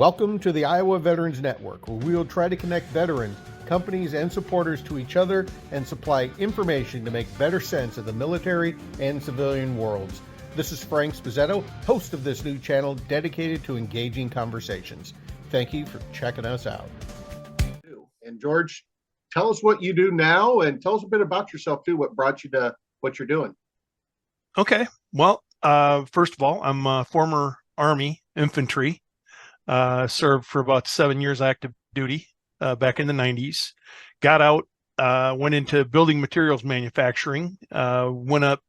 Welcome to the Iowa Veterans Network, where we will try to connect veterans, companies, and supporters to each other and supply information to make better sense of the military and civilian worlds. This is Frank Spizzetto, host of this new channel dedicated to engaging conversations. Thank you for checking us out. And George, tell us what you do now and tell us a bit about yourself too, what brought you to what you're doing. Okay. Well, first of all, I'm a former Army infantry, served for about 7 years active duty back in the 90s. Got out, went into building materials manufacturing, went up,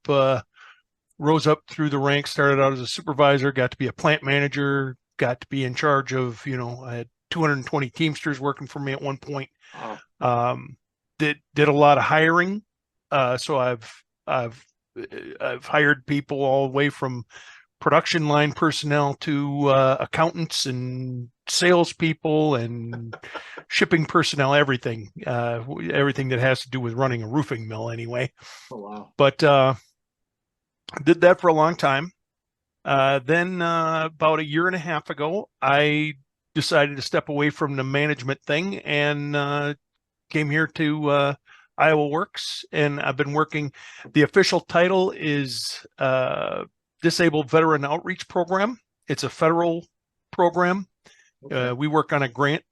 rose up through the ranks, started out as a supervisor, got to be a plant manager, got to be in charge of, I had 220 Teamsters working for me at one point. Wow. Did a lot of hiring. So I've hired people all the way from production line personnel to accountants and salespeople and shipping personnel, everything that has to do with running a roofing mill anyway. Oh, wow. But did that for a long time. Then about a year and a half ago, I decided to step away from the management thing and came here to Iowa Works, and I've been working. The official title is Disabled Veteran Outreach Program. It's a federal program. Okay. We work on a grant.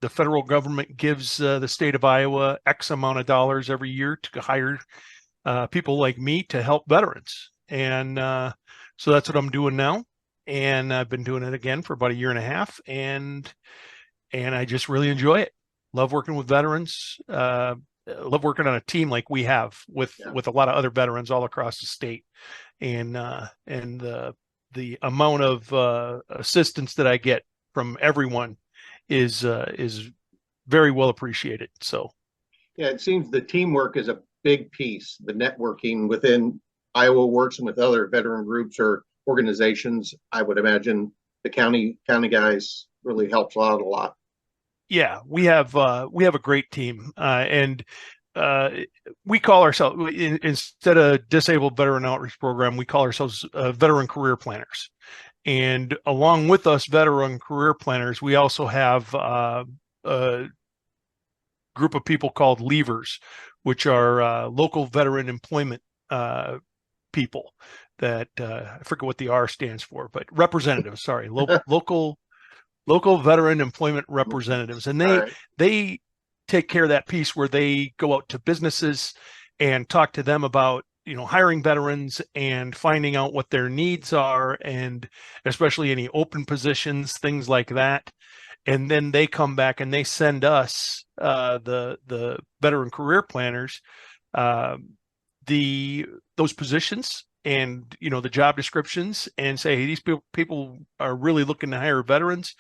The federal government gives the state of Iowa X amount of dollars every year to hire people like me to help veterans. And so that's what I'm doing now. And I've been doing it again for about a year and a half. And I just really enjoy it. Love working with veterans. Love working on a team like we have with a lot of other veterans all across the state, and the amount of assistance that I get from everyone is very well appreciated. So, yeah, it seems the teamwork is a big piece. The networking within Iowa Works and with other veteran groups or organizations, I would imagine the county guys really helps out a lot. Yeah, we have a great team, and we call ourselves, instead of Disabled Veteran Outreach Program, we call ourselves Veteran Career Planners. And along with us Veteran Career Planners, we also have a group of people called Leavers, which are local veteran employment people that I forget what the R stands for, but representatives, sorry, local veteran employment representatives. And they take care of that piece where they go out to businesses and talk to them about, hiring veterans and finding out what their needs are, and especially any open positions, things like that. And then they come back and they send us, the veteran career planners, those positions and the job descriptions, and say, hey, these people are really looking to hire veterans.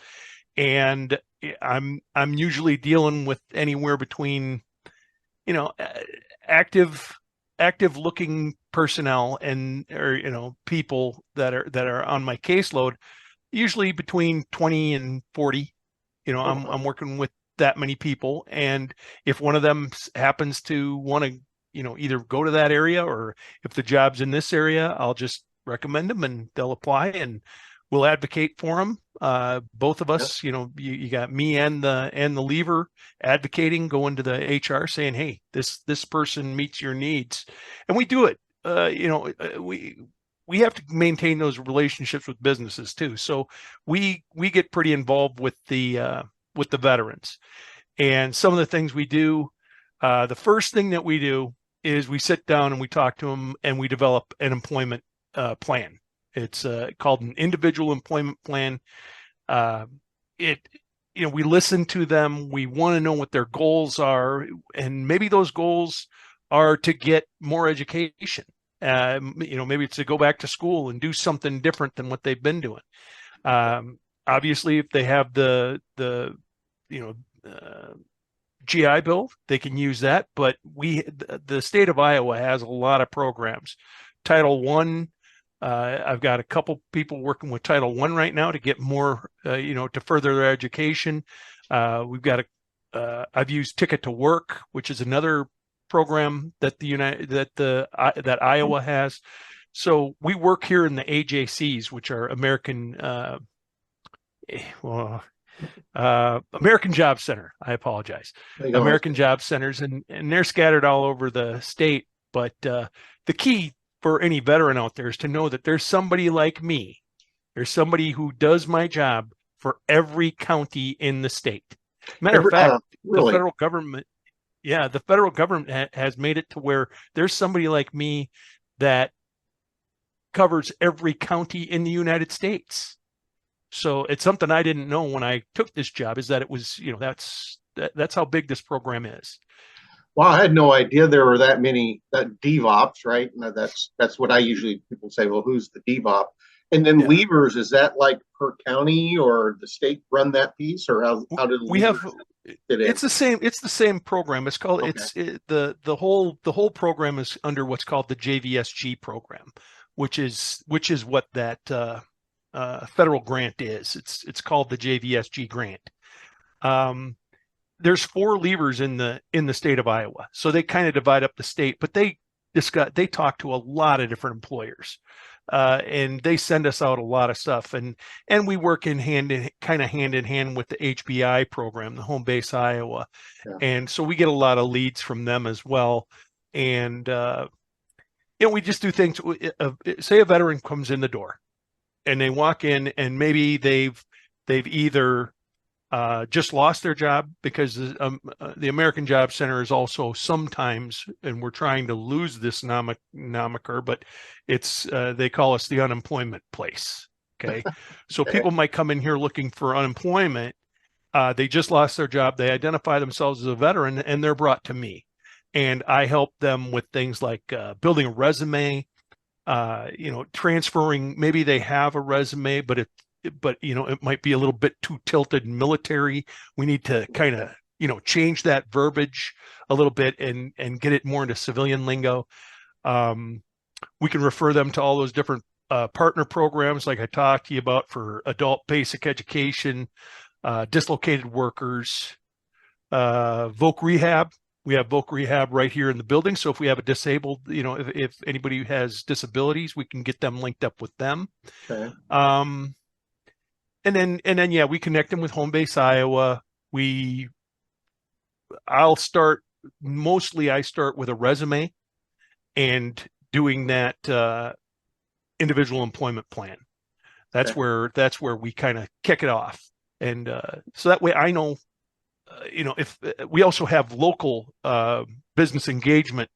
And I'm usually dealing with anywhere between active looking personnel or people that are on my caseload, usually between 20 and 40. I'm working with that many people, and if one of them happens to want to either go to that area, or if the job's in this area, I'll just recommend them and they'll apply, and we'll advocate for them. Both of us, you got me and the leaver advocating, going to the HR saying, hey, this person meets your needs. And we do it. We have to maintain those relationships with businesses too. So we get pretty involved with the veterans. And some of the things we do, the first thing that we do is we sit down and we talk to them and we develop an employment plan. It's called an individual employment plan. We listen to them. We want to know what their goals are, and maybe those goals are to get more education. Maybe it's to go back to school and do something different than what they've been doing. Obviously, if they have the GI Bill, they can use that. But the state of Iowa has a lot of programs. Title I. I've got a couple people working with Title I right now to get more, to further their education. We've got I've used Ticket to Work, which is another program that that Iowa has. So we work here in the AJCs, which are American, American Job Center. I apologize. American Job Centers, and they're scattered all over the state. But the key for any veteran out there is to know that there's somebody like me. There's somebody who does my job for every county in the state. Matter of fact, really? The federal government, the federal government has made it to where there's somebody like me that covers every county in the United States. So it's something I didn't know when I took this job, is that it was, that's how big this program is. Well, I had no idea there were that many DVOPs, right? That's what I usually, people say, well, who's the DVOP? And then leavers, is that like per county, or the state run that piece, or how did we have? It's the same program. It's called the whole program is under what's called the JVSG program, which is what that federal grant is. It's called the JVSG grant. There's 4 leavers in the state of Iowa, so they kind of divide up the state, but they talk to a lot of different employers. And they send us out a lot of stuff, and we work hand in hand with the HBI program, the Home Base Iowa, and so we get a lot of leads from them as well. And we just do things. Say a veteran comes in the door, and they walk in, and maybe they've either just lost their job, because the American Job Center is also sometimes, and we're trying to lose this nomiker, but it's they call us the unemployment place. Okay, so people might come in here looking for unemployment. They just lost their job. They identify themselves as a veteran, and they're brought to me, and I help them with things like building a resume, transferring. Maybe they have a resume, but it might be a little bit too tilted and military. We need to kind of, change that verbiage a little bit and get it more into civilian lingo. We can refer them to all those different partner programs like I talked to you about for adult basic education, dislocated workers, voc rehab. We have voc rehab right here in the building. So if we have a disabled, if anybody has disabilities, we can get them linked up with them. Okay. And then we connect them with Home Base Iowa. I start with a resume and doing that individual employment plan. That's where we kind of kick it off. And so that way I know, if we also have local business engagement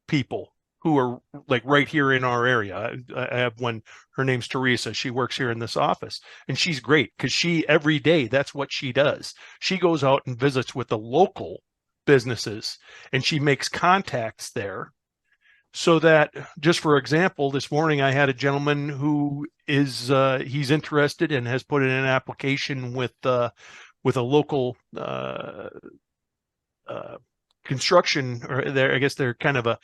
people who are like right here in our area. I have one, her name's Teresa. She works here in this office, and she's great because every day, that's what she does. She goes out and visits with the local businesses, and she makes contacts there, so that, just for example, this morning I had a gentleman who is, he's interested and has put in an application with a local construction, or I guess they're kind of a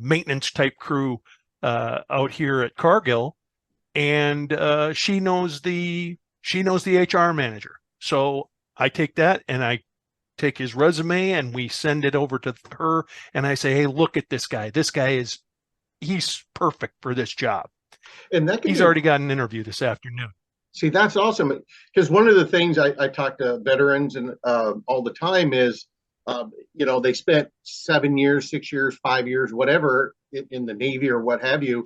maintenance type crew out here at Cargill, and she knows the HR manager. So I take that and I take his resume and we send it over to her, and I say, hey, look at this guy. He's perfect for this job. And he's already got an interview this afternoon. See, that's awesome, because one of the things I talk to veterans and all the time is, they spent 7 years, 6 years, 5 years, whatever, in the Navy or what have you,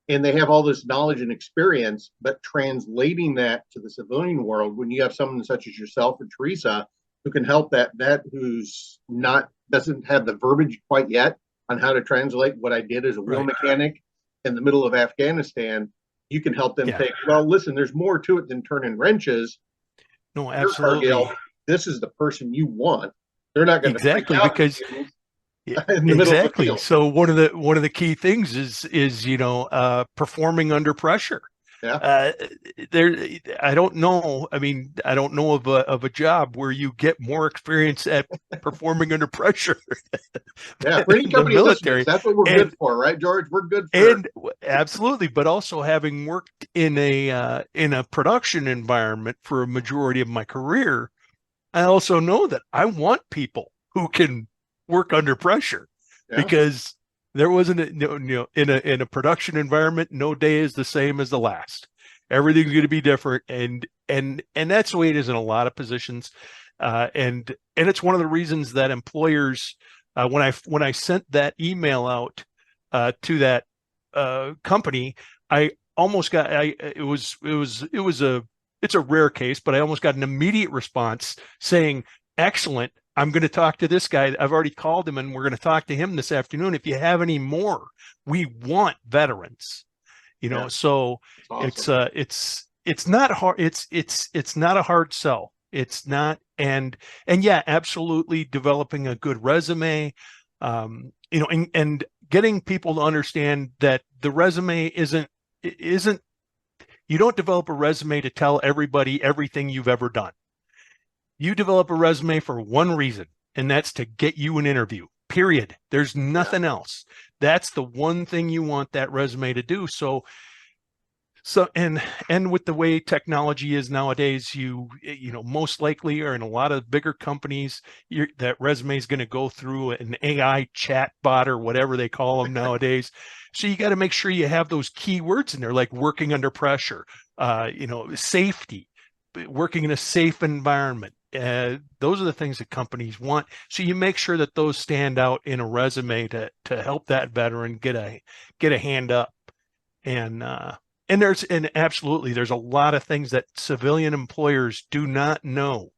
and they have all this knowledge and experience, but translating that to the civilian world, when you have someone such as yourself or Teresa who can help that vet who's doesn't have the verbiage quite yet on how to translate what I did as a wheel mechanic in the middle of Afghanistan, you can help them think, well, listen, there's more to it than turning wrenches. No, absolutely. Cargill, this is the person you want. They're not going to because exactly. So one of the key things is performing under pressure. Yeah. I don't know. I mean, I don't know of a job where you get more experience at performing under pressure. Yeah, for any company military, that's what we're good for, right, George? We're good for absolutely. But also, having worked in a production environment for a majority of my career, I also know that I want people who can work under pressure, because there wasn't in a production environment, no day is the same as the last. Everything's going to be different. And that's the way it is in a lot of positions. And it's one of the reasons that employers, when I sent that email out to that company, I almost got, it's a rare case, but I almost got an immediate response saying, excellent. I'm going to talk to this guy. I've already called him and we're going to talk to him this afternoon. If you have any more, we want veterans, so awesome. It's not hard. It's not a hard sell. It's not. And yeah, absolutely developing a good resume, and getting people to understand that the resume isn't, you don't develop a resume to tell everybody everything you've ever done. You develop a resume for one reason, and that's to get you an interview, period. There's nothing else. That's the one thing you want that resume to do. So, and with the way technology is nowadays, most likely, or in a lot of bigger companies, that resume is going to go through an AI chat bot or whatever they call them nowadays. So you got to make sure you have those keywords in there, like working under pressure, safety, working in a safe environment. Those are the things that companies want. So you make sure that those stand out in a resume to help that veteran get a hand up. And absolutely, there's a lot of things that civilian employers do not know.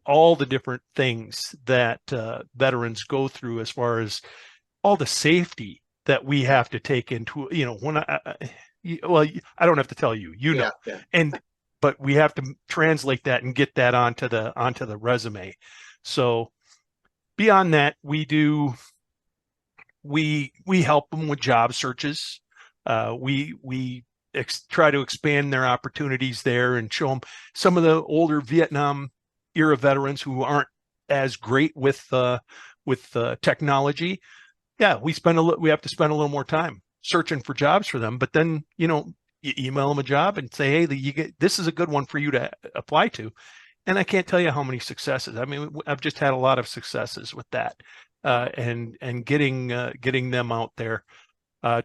All the different things that veterans go through, as far as all the safety that we have to take into, when I don't have to tell you, but we have to translate that and get that onto the resume. So beyond that, we help them with job searches. We try to expand their opportunities there and show them some of the older Vietnam era veterans who aren't as great with technology. Yeah, we have to spend a little more time searching for jobs for them, but then, you email them a job and say, hey, this is a good one for you to apply to. And I can't tell you how many successes. I mean, I've just had a lot of successes with that, and getting them out there,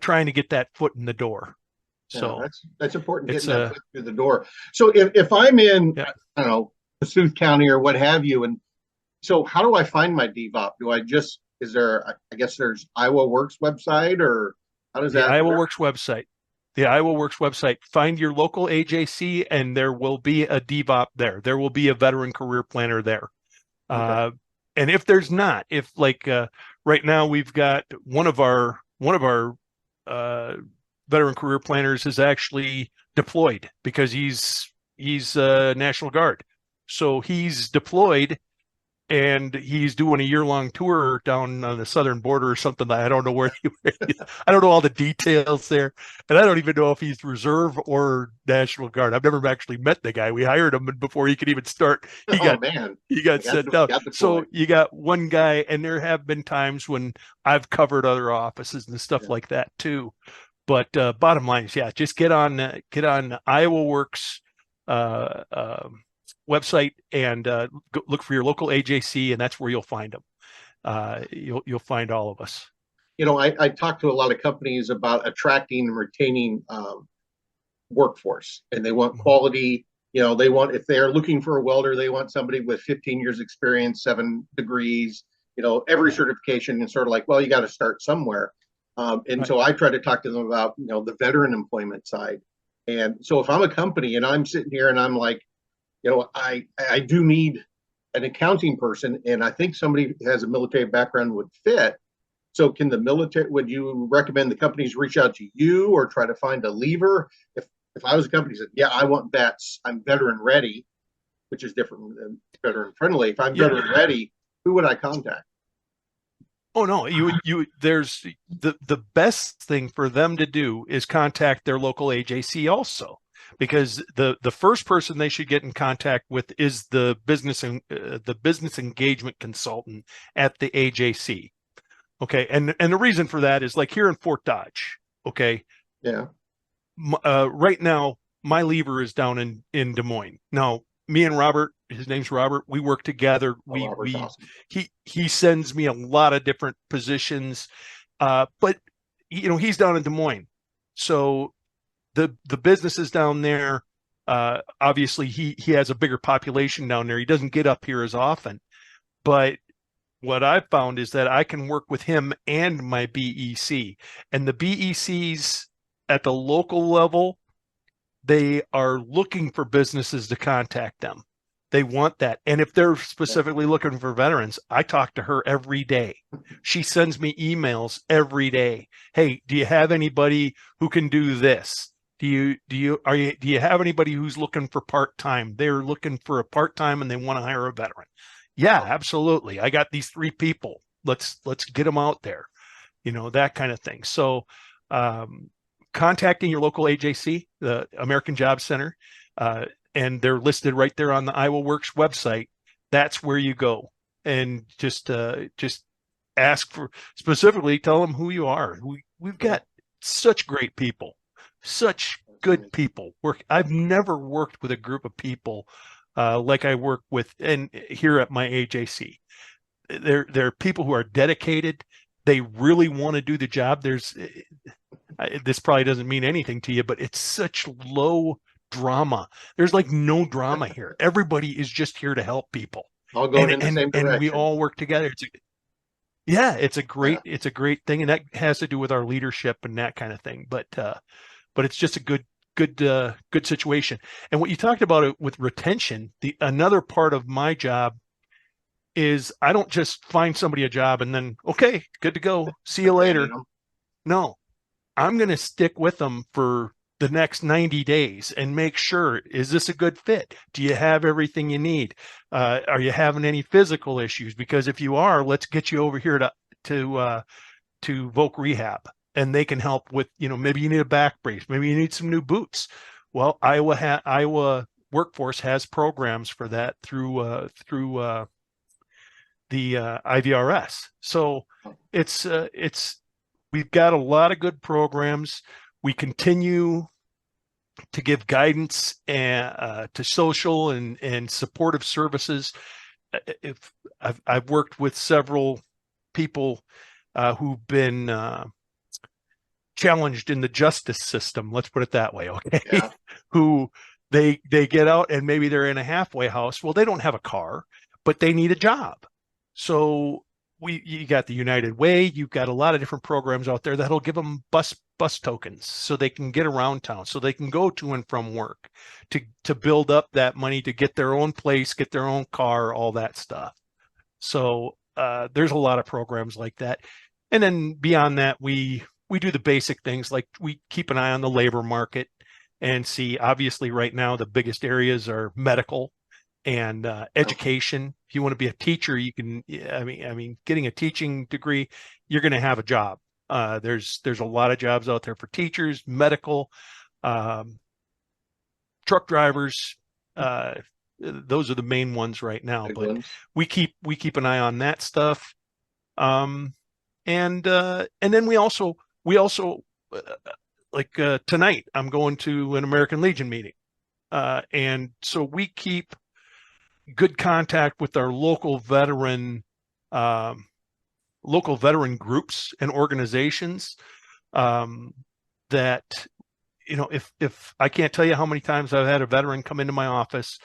trying to get that foot in the door. So that's important, getting that foot through the door. So if I'm in, I don't know, Kasuth County or what have you, and so how do I find my DVOP? Is there, I guess there's Iowa Works website, or how does that work? The Iowa Works website. Find your local AJC, and there will be a DVOP there. There will be a veteran career planner there. Okay. And if there's not, right now we've got one of our veteran career planners is actually deployed because he's National Guard, so he's deployed. And he's doing a year-long tour down on the southern border or something. I don't know where I don't know all the details there. And I don't even know if he's reserve or National Guard. I've never actually met the guy. We hired him, and before he could even start, he got sent down. So you got one guy, and there have been times when I've covered other offices and stuff like that too. But bottom line is, just get on Iowa Works website and look for your local AJC, and that's where you'll find them. You'll find all of us. I talk to a lot of companies about attracting and retaining workforce, and they want quality. They want, if they're looking for a welder, they want somebody with 15 years experience, 7 degrees, every certification, and sort of like, well, you got to start somewhere. So I try to talk to them about, the veteran employment side. And so if I'm a company and I'm sitting here and I'm like, I do need an accounting person, and I think somebody who has a military background would fit. So would you recommend the companies reach out to you or try to find a lever? If I was a company that said, I want vets, I'm veteran ready, which is different than veteran friendly. If I'm veteran ready, who would I contact? Oh no, there's the best thing for them to do is contact their local AJC also. Because the first person they should get in contact with is the business engagement consultant at the AJC. Okay, and the reason for that is, like, here in Fort Dodge. Okay, right now my lever is down in Des Moines. Now, me and Robert, his name's Robert, we work together. Awesome. He sends me a lot of different positions, but he's down in Des Moines, so the businesses down there, obviously he has a bigger population down there. He doesn't get up here as often, but what I've found is that I can work with him and my BEC, and the BECs at the local level, they are looking for businesses to contact them. They want that. And if they're specifically looking for veterans, I talk to her every day. She sends me emails every day. Hey, do you have anybody who can do this? Do you have anybody who's looking for part-time? They're looking for a part-time and they want to hire a veteran. Yeah, absolutely. I got these 3 people. Let's get them out there. That kind of thing. So, contacting your local AJC, the American Job Center, and they're listed right there on the Iowa Works website. That's where you go, and just ask for, specifically tell them who you are. We've got such great people, such good people. I've never worked with a group of people like I work with and here at my AJC. They're people who are dedicated. They really want to do the job. This probably doesn't mean anything to you, but it's such low drama. There's like no drama here. Everybody is just here to help people. All going in the same direction. And we all work together. It's a great thing, and that has to do with our leadership and that kind of thing. But it's just a good situation. And what you talked about it with retention, another part of my job is I don't just find somebody a job and then, okay, good to go. See you later. No, I'm going to stick with them for the next 90 days and make sure, is this a good fit? Do you have everything you need? Are you having any physical issues? Because if you are, let's get you over here to Voc Rehab, and they can help with, maybe you need a back brace, maybe you need some new boots. Well, Iowa Workforce has programs for that through the IVRS. So we've got a lot of good programs. We continue to give guidance to social and supportive services. I've worked with several people who've been challenged in the justice system. Let's put it that way. Okay. Yeah. Who they get out and maybe they're in a halfway house. Well, they don't have a car, but they need a job. So you got the United Way. You've got a lot of different programs out there that'll give them bus tokens so they can get around town, so they can go to and from work, to build up that money to get their own place, get their own car, all that stuff. So there's a lot of programs like that. And then beyond that, we do the basic things like we keep an eye on the labor market and see, obviously right now, the biggest areas are medical and education. If you want to be a teacher, you can, I mean, getting a teaching degree, you're going to have a job. There's a lot of jobs out there for teachers, medical, truck drivers. Those are the main ones right now, but we keep an eye on that stuff. And then we also like tonight, I'm going to an American Legion meeting. And so we keep good contact with our local veteran groups and organizations, that, if I can't tell you how many times I've had a veteran come into my office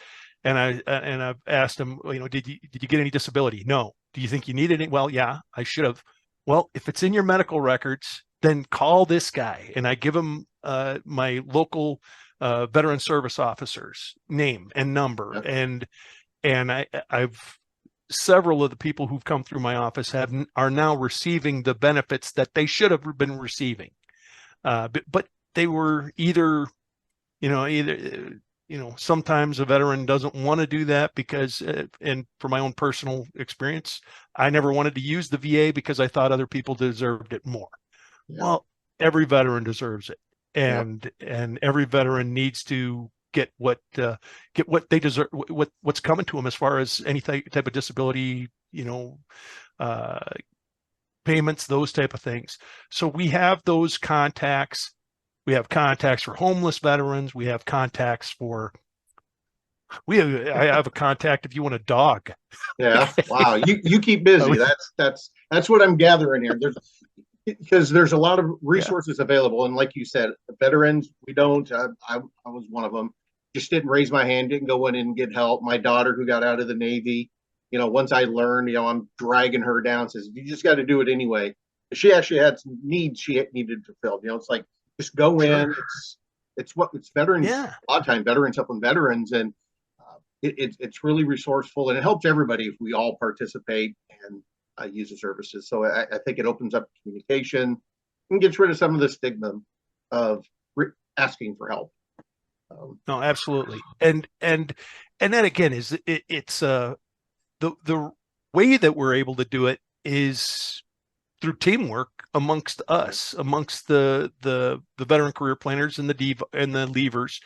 and I've asked them, did you get any disability? No. Do you think you need any? Well, yeah, I should have. Well, if it's in your medical records, then call this guy, and I give him my local veteran service officer's name and number. Yep. And I've several of the people who've come through my office are now receiving the benefits that they should have been receiving. But they were either sometimes a veteran doesn't want to do that because, and from my own personal experience, I never wanted to use the VA because I thought other people deserved it more. Yeah. Well, every veteran deserves it. And every veteran needs to get what they deserve, what's coming to them as far as any type of disability, payments, those type of things. So we have those contacts. We have contacts for homeless veterans. We have contacts for. I have a contact if you want a dog. Yeah. Wow. You keep busy. That's what I'm gathering here. because there's a lot of resources available. And like you said, veterans, we don't, I was one of them, just didn't raise my hand, didn't go in and get help. My daughter who got out of the Navy, once I learned, I'm dragging her down, says, you just got to do it anyway. She actually had some needs she needed to fill. It's like, just go in. It's veterans. Yeah. A lot of time veterans helping veterans, and it's really resourceful, and it helps everybody if we all participate and use the services. So I think it opens up communication and gets rid of some of the stigma of asking for help. No, absolutely. And that again is it's the way that we're able to do it is through teamwork amongst us, amongst the veteran career planners and the leavers.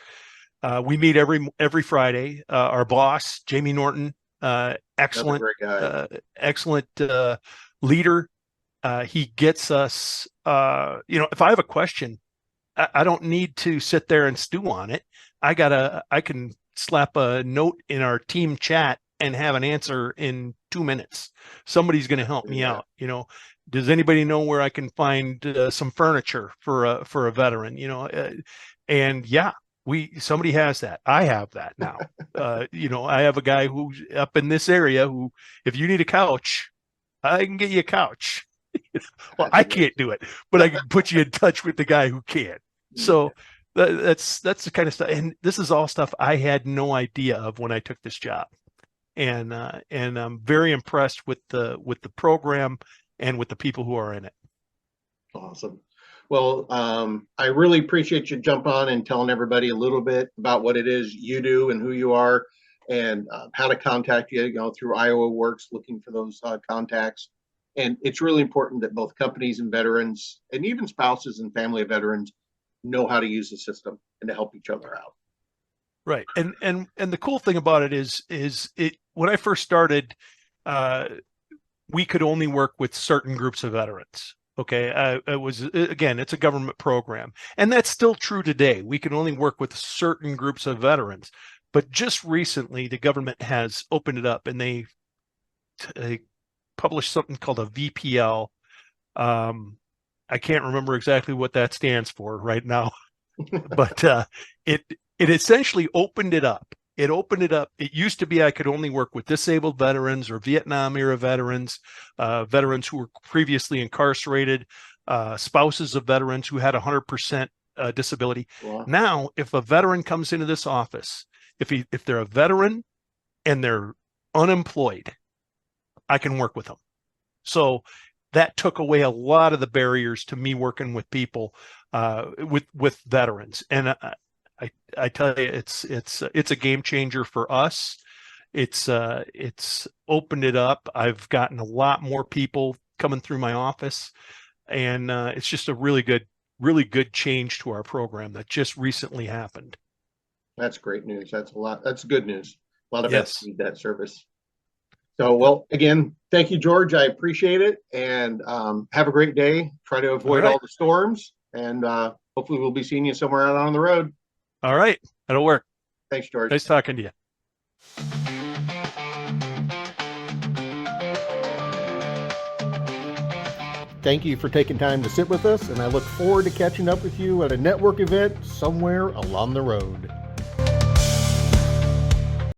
We meet every Friday. Our boss, Jamie Norton, excellent leader. He gets us, if I have a question, I don't need to sit there and stew on it. I can slap a note in our team chat and have an answer in 2 minutes. Somebody's going to help me out. Does anybody know where I can find some furniture for a veteran? And yeah, somebody has that. I have that now. I have a guy who's up in this area who, if you need a couch, I can get you a couch. Well, I can't do it, but I can put you in touch with the guy who can. So that's the kind of stuff. And this is all stuff I had no idea of when I took this job. And I'm very impressed with the program and with the people who are in it. Awesome. Well, I really appreciate you jumping on and telling everybody a little bit about what it is you do and who you are, and how to contact you, through Iowa Works, looking for those contacts. And it's really important that both companies and veterans, and even spouses and family of veterans, know how to use the system and to help each other out. Right. And the cool thing about it is when I first started, we could only work with certain groups of veterans. Okay. It's a government program, and that's still true today. We can only work with certain groups of veterans, but just recently the government has opened it up, and they published something called a VPL. I can't remember exactly what that stands for right now, but it essentially opened it up. It opened it up. It used to be I could only work with disabled veterans or Vietnam era veterans, veterans who were previously incarcerated, spouses of veterans who had 100% disability. Wow. Now, if a veteran comes into this office, if they're a veteran and they're unemployed, I can work with them. So that took away a lot of the barriers to me working with people, with veterans. And I tell you, it's a game changer for us. It's opened it up. I've gotten a lot more people coming through my office, and it's just a really good change to our program that just recently happened. That's great news. That's good news. A lot of Yes. us need that service. So, well, again, thank you, George. I appreciate it, and have a great day. Try to avoid all the storms, and hopefully we'll be seeing you somewhere out on the road. All right. That'll work. Thanks, George. Nice talking to you. Thank you for taking time to sit with us, and I look forward to catching up with you at a network event somewhere along the road.